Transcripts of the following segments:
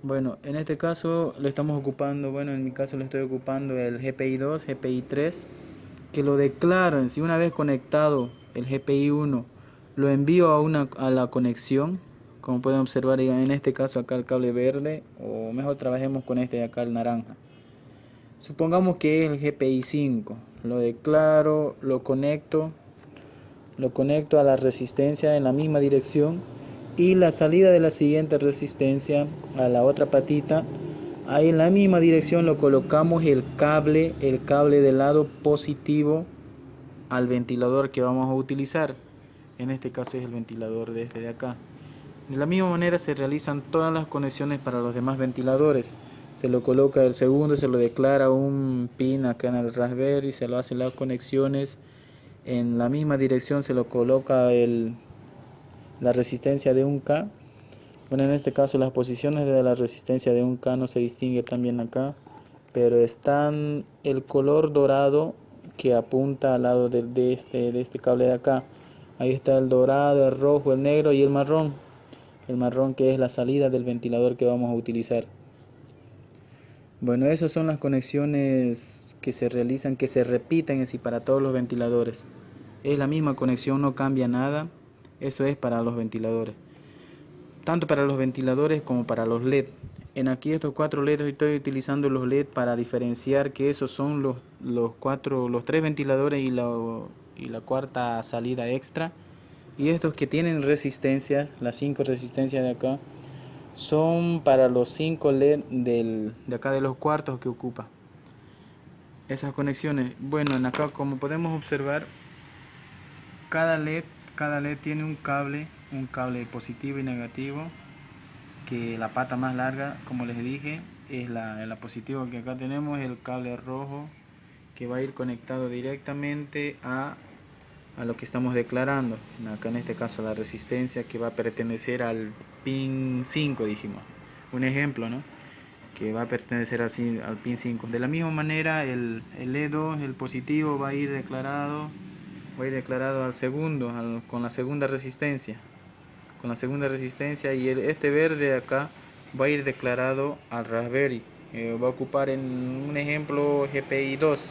Bueno, en este caso lo estamos ocupando, bueno, en mi caso lo estoy ocupando el GPI 2, GPI 3, que lo declaran. Si una vez conectado el GPI 1 lo envío a la conexión, como pueden observar en este caso acá el cable verde, o mejor trabajemos con este de acá el naranja. Supongamos que es el GPI 5, lo declaro, lo conecto a la resistencia en la misma dirección y la salida de la siguiente resistencia a la otra patita, ahí en la misma dirección lo colocamos el cable del lado positivo al ventilador que vamos a utilizar. En este caso es el ventilador de este de acá. De la misma manera se realizan todas las conexiones para los demás ventiladores. Se lo coloca el segundo, se lo declara un pin acá en el Raspberry, se lo hace las conexiones. En la misma dirección se lo coloca la resistencia de 1K. Bueno, en este caso las posiciones de la resistencia de 1K no se distingue también acá, pero están el color dorado que apunta al lado de este cable de acá. Ahí está el dorado, el rojo, el negro y el marrón. El marrón que es la salida del ventilador que vamos a utilizar. Bueno, esas son las conexiones que se realizan, que se repiten así para todos los ventiladores. Es la misma conexión, no cambia nada. Eso es para los ventiladores. Tanto para los ventiladores como para los LED. En aquí estos 4 LED estoy utilizando los LED para diferenciar que esos son los 3 ventiladores y la cuarta salida extra. Y estos que tienen resistencias, las 5 resistencias de acá, son para los 5 LED de acá de los cuartos que ocupa. Esas conexiones, bueno, en acá como podemos observar, cada LED, cada LED tiene un cable positivo y negativo, que la pata más larga, como les dije, es la positiva que acá tenemos, el cable rojo, que va a ir conectado directamente a lo que estamos declarando. Acá en este caso la resistencia que va a pertenecer al pin 5, dijimos. Un ejemplo, ¿no? Que va a pertenecer al pin 5. De la misma manera el E2, el positivo, va a ir declarado al segundo, con la segunda resistencia. Con la segunda resistencia y este verde acá va a ir declarado al Raspberry. Va a ocupar en un ejemplo GPI 2.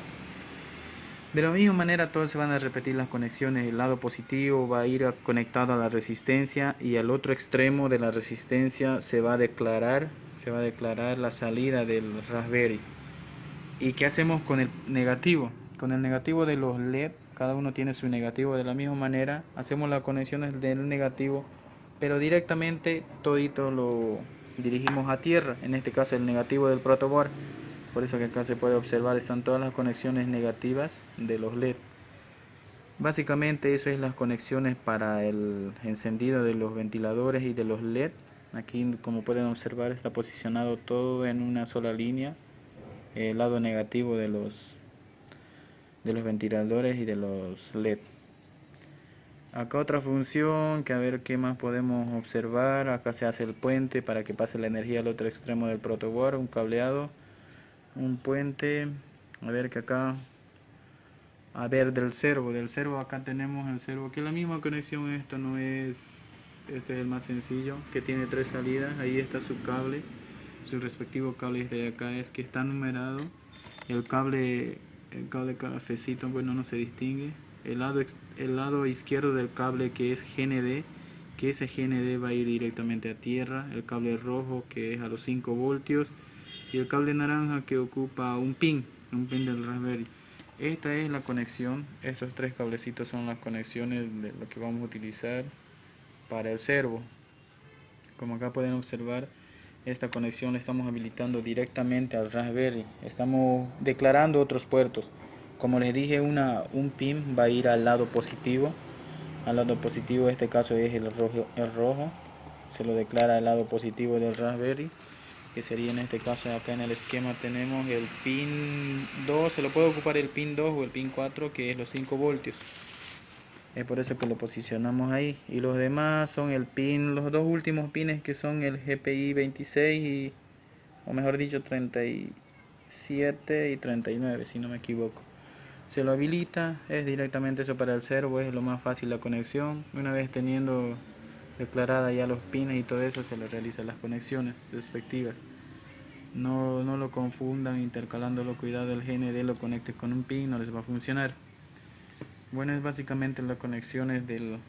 De la misma manera todos se van a repetir las conexiones. El lado positivo va a ir conectado a la resistencia y al otro extremo de la resistencia se va a declarar la salida del Raspberry. ¿Y qué hacemos con el negativo? Con el negativo de los LED, cada uno tiene su negativo. De la misma manera hacemos las conexiones del negativo, pero directamente todito lo dirigimos a tierra, en este caso el negativo del protoboard. Por eso que acá se puede observar, están todas las conexiones negativas de los LED. Básicamente eso es las conexiones para el encendido de los ventiladores y de los LED. Aquí, como pueden observar, está posicionado todo en una sola línea. El lado negativo de los ventiladores y de los LED. Acá otra función, que a ver qué más podemos observar. Acá se hace el puente para que pase la energía al otro extremo del protoboard, un cableado, un puente. A ver que acá, a ver del servo acá tenemos el servo, que es la misma conexión. Esto no es, este es el más sencillo, que tiene 3 salidas. Ahí está su cable, su respectivo cable de acá es que está numerado. El cable cafecito, bueno, no se distingue. El lado izquierdo del cable, que es GND, que ese GND va a ir directamente a tierra. El cable rojo, que es a los 5 voltios. Y el cable naranja, que ocupa un pin del Raspberry. Esta es la conexión. Estos 3 cablecitos son las conexiones de lo que vamos a utilizar para el servo. Como acá pueden observar, esta conexión la estamos habilitando directamente al Raspberry. Estamos declarando otros puertos. Como les dije, un pin va a ir al lado positivo. Al lado positivo, en este caso es el rojo. Se lo declara al lado positivo del Raspberry, que sería en este caso. Acá en el esquema tenemos el pin 2. Se lo puede ocupar el pin 2 o el pin 4, que es los 5 voltios. Es por eso que lo posicionamos ahí. Y los demás son los dos últimos pines, que son el GPI 26 o mejor dicho 37 y 39, si no me equivoco. Se lo habilita, es directamente eso para el servo, es lo más fácil la conexión. Una vez declarada ya los pines y todo eso, se le realizan las conexiones respectivas. No lo confundan intercalándolo, cuidado, el GND lo conectes con un pin, no les va a funcionar. Bueno, es básicamente las conexiones del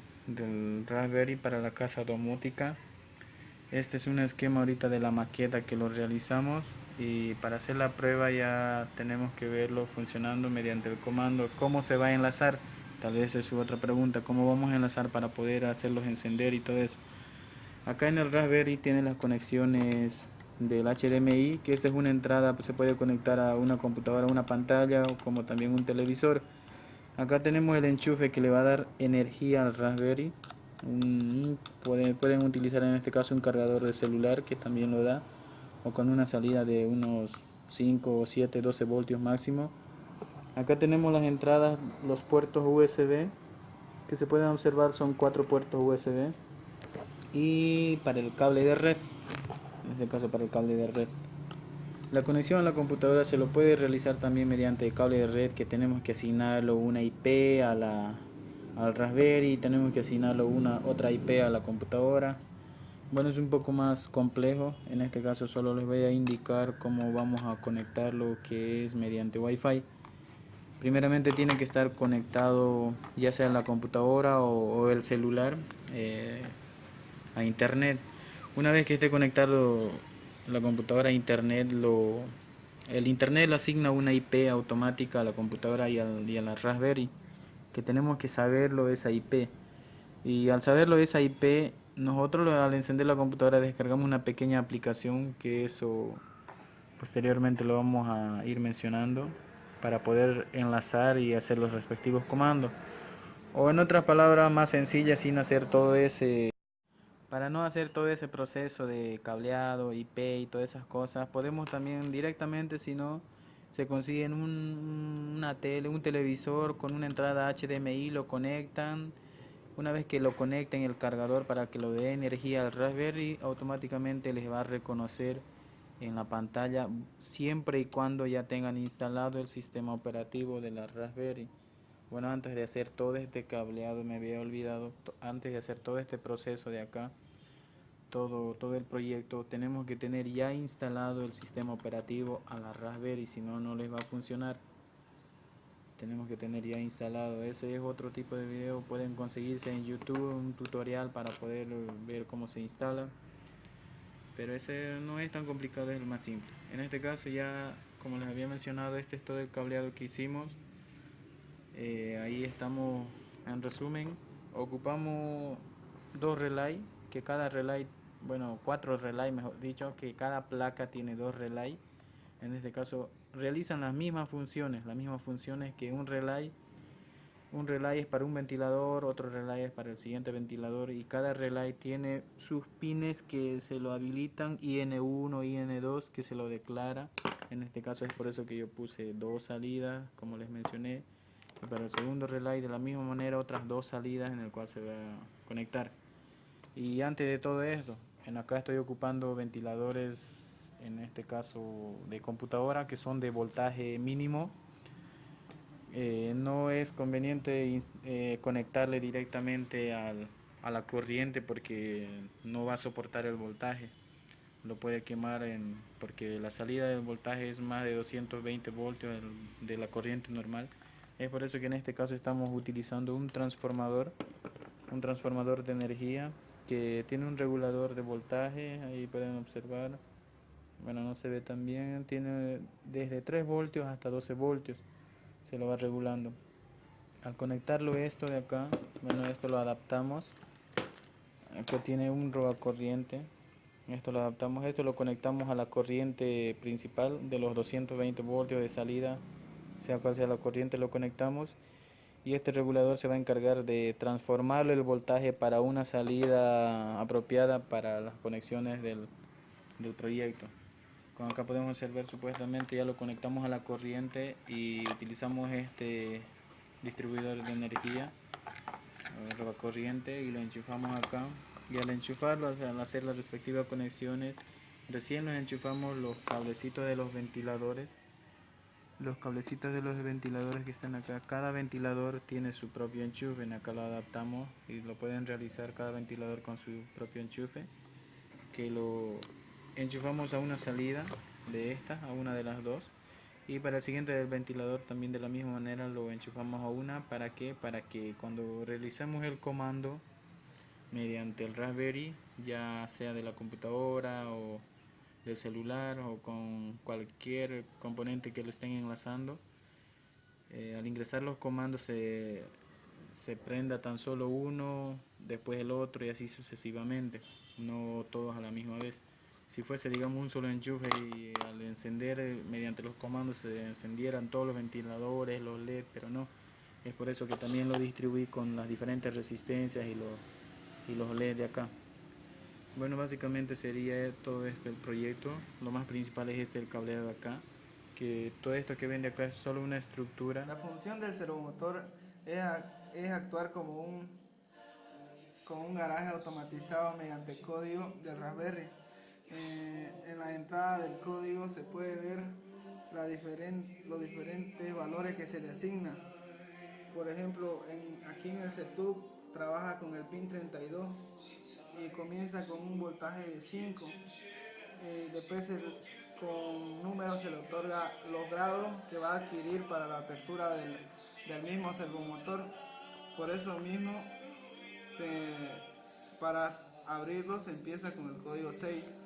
Raspberry para la casa domótica. Este es un esquema ahorita de la maqueta que lo realizamos, y para hacer la prueba ya tenemos que verlo funcionando mediante el comando. ¿Cómo se va a enlazar? Tal vez es su otra pregunta, ¿cómo vamos a enlazar para poder hacerlos encender y todo eso? Acá en el Raspberry tiene las conexiones del HDMI, que esta es una entrada, pues se puede conectar a una computadora, a una pantalla, o como también un televisor. Acá tenemos el enchufe que le va a dar energía al Raspberry. Pueden utilizar en este caso un cargador de celular que también lo da, o con una salida de unos 5 o 7, 12 voltios máximo. Acá tenemos las entradas, los puertos USB que se pueden observar, son 4 puertos USB, y para el cable de red, en este caso para el cable de red. La conexión a la computadora se lo puede realizar también mediante el cable de red, que tenemos que asignarlo una IP al Raspberry, tenemos que asignarlo otra IP a la computadora. Bueno, es un poco más complejo. En este caso solo les voy a indicar cómo vamos a conectar lo que es mediante Wi-Fi. Primeramente tiene que estar conectado ya sea la computadora o el celular a internet. Una vez que esté conectado la computadora a internet, el internet le asigna una IP automática a la computadora y a la Raspberry, que tenemos que saberlo esa IP. Y al saberlo esa IP, nosotros al encender la computadora descargamos una pequeña aplicación, que eso posteriormente lo vamos a ir mencionando, para poder enlazar y hacer los respectivos comandos. O en otras palabras más sencillas, sin hacer todo ese para no hacer todo ese proceso de cableado, IP y todas esas cosas, podemos también directamente, si no, se consiguen una tele, un televisor con una entrada HDMI, lo conectan. Una vez que lo conecten el cargador para que lo dé energía al Raspberry, automáticamente les va a reconocer en la pantalla, siempre y cuando ya tengan instalado el sistema operativo de la Raspberry. Bueno, antes de hacer todo este cableado, me había olvidado, antes de hacer todo este proceso de acá, todo el proyecto, tenemos que tener ya instalado el sistema operativo a la Raspberry, si no, no les va a funcionar. Tenemos que tener ya instalado. Ese es otro tipo de video, pueden conseguirse en YouTube un tutorial para poder ver cómo se instala, pero ese no es tan complicado, es el más simple. En este caso ya, como les había mencionado, este es todo el cableado que hicimos. Ahí estamos. En resumen, ocupamos dos relay, que cada relay, bueno, cuatro relay mejor dicho, que cada placa tiene dos relay. En este caso realizan las mismas funciones que un relay. Un relay es para un ventilador, otro relay es para el siguiente ventilador, y cada relay tiene sus pines que se lo habilitan, IN1, IN2, que se lo declara. En este caso es por eso que yo puse dos salidas, como les mencioné. Y para el segundo relay de la misma manera otras dos salidas en el cual se va a conectar. Y antes de todo esto, en acá estoy ocupando ventiladores, en este caso de computadora, que son de voltaje mínimo. No es conveniente conectarle directamente a la corriente, porque no va a soportar el voltaje, lo puede quemar porque la salida del voltaje es más de 220 voltios de la corriente normal. Es por eso que en este caso estamos utilizando un transformador de energía que tiene un regulador de voltaje. Ahí pueden observar, bueno, no se ve tan bien, tiene desde 3 voltios hasta 12 voltios, se lo va regulando. Al conectarlo esto de acá, bueno, esto lo adaptamos. Acá tiene un robacorriente. Esto lo adaptamos, esto lo conectamos a la corriente principal de los 220 voltios de salida, sea cual sea la corriente, lo conectamos. Y este regulador se va a encargar de transformarlo el voltaje para una salida apropiada para las conexiones del proyecto. Como acá podemos observar, supuestamente ya lo conectamos a la corriente y utilizamos este distribuidor de energía, corriente, y lo enchufamos acá. Y al enchufarlo, al hacer las respectivas conexiones, recién nos enchufamos los cablecitos de los ventiladores. los cablecitos de los ventiladores que están acá. Cada ventilador tiene su propio enchufe. Acá lo adaptamos y lo pueden realizar cada ventilador con su propio enchufe, que lo enchufamos a una salida de esta, a una de las dos, y para el siguiente del ventilador también de la misma manera lo enchufamos a una. ¿Para qué? Para que cuando realizamos el comando mediante el Raspberry, ya sea de la computadora o del celular o con cualquier componente que lo estén enlazando, al ingresar los comandos se prenda tan solo uno, después el otro y así sucesivamente, no todos a la misma vez. Si fuese, digamos, un solo enchufe y al encender mediante los comandos se encendieran todos los ventiladores, los LED, pero no. Es por eso que también lo distribuí con las diferentes resistencias y los LED de acá. Bueno, básicamente sería todo esto el proyecto. Lo más principal es el cableado de acá, que todo esto que ven de acá es solo una estructura. La función del servomotor es actuar como un garaje automatizado mediante código de Raspberry. En la entrada del código se puede ver los diferentes valores que se le asignan. Por ejemplo, aquí en el setup trabaja con el pin 32 y comienza con un voltaje de 5. Después con números se le otorga los grados que va a adquirir para la apertura del mismo servomotor. Por eso mismo, para abrirlo se empieza con el código 6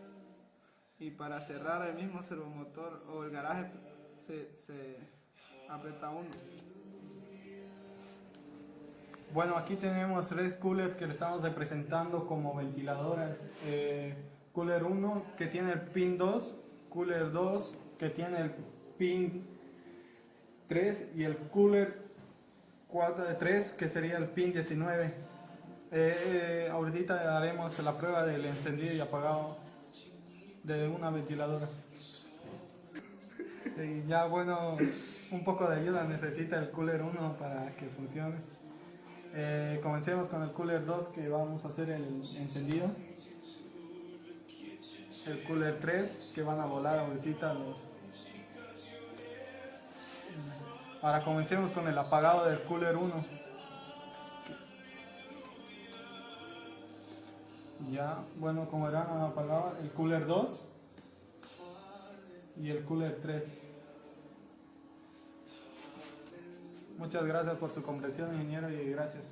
y para cerrar el mismo servomotor o el garaje se aprieta 1. Bueno, aquí tenemos tres coolers que le estamos representando como ventiladoras. Cooler 1 que tiene el pin 2, Cooler 2 que tiene el pin 3 y el Cooler 3 que sería el pin 19. Ahorita haremos la prueba del encendido y apagado de una ventiladora. Y ya bueno, un poco de ayuda necesita el Cooler 1 para que funcione. Comencemos con el Cooler 2 que vamos a hacer el encendido. El Cooler 3 que van a volar ahorita los... Ahora comencemos con el apagado del Cooler 1. Ya, bueno, como verán han apagado el Cooler 2 y el Cooler 3. Muchas gracias por su comprensión, ingeniero, y gracias.